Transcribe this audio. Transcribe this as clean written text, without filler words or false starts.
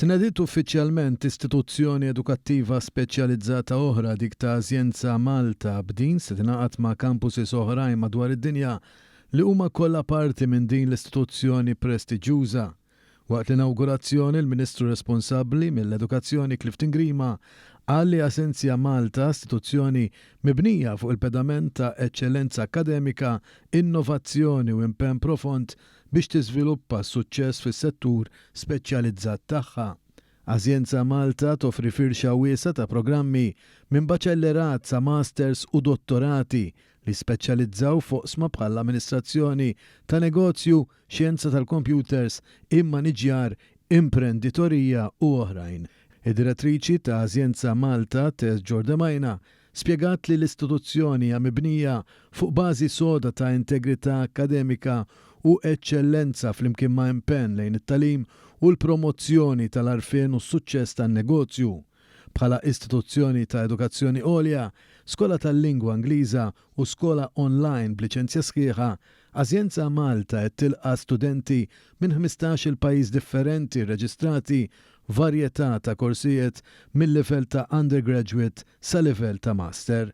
Tnediet uffiċjalment istituzzjoni edukattiva speċjalizzata oħra dik ta' Xjenza Malta b'din se tingħaqad ma' campuses oħrajn madwar id-dinja li huma kollha parti minn din l-istituzzjoni prestiġjuża. Waqt l-inawgurazzjoni l-Ministru responsabbli mill-Edukazzjoni Clifton Grima qal li Xjenza Malta istituzzjoni mibnija fuq il-pedament ta' eċċellenza akademika, innovazzjoni u impenn profond biex tiżviluppa s-suċċess fis-settur speċjalizzat tagħha. Xjenza Malta toffri firxa wiesa ta' programmi minn baċellerat sa' masters u dottorati li speċjalizzaw fuq sma bħal amministrazzjoni ta' negozju, xjenza tal-computers, immaniġjar, imprenditorija u oħrajn. Id-direttriċi ta' Xjenza Malta, Tess Ġordemajna, spjegat li l-istituzzjoni hija mibnija fuq bażi soda ta' integrità akademika u eċċellenza flimkien ma' impenn lejn it-talim u l-promozzjoni tal-arfien u s-suċċess tan-negozju. Bħala istituzzjoni ta' edukazzjoni għolja, skola tal-lingwa Ingliża u skola online b'liċenzja sħiħa, Xjenza Malta qed tilqa' studenti minn 15-il pajjiż differenti rreġistrati varjetà ta' korsijiet mill-livell ta' undergraduate sa' livell ta' master.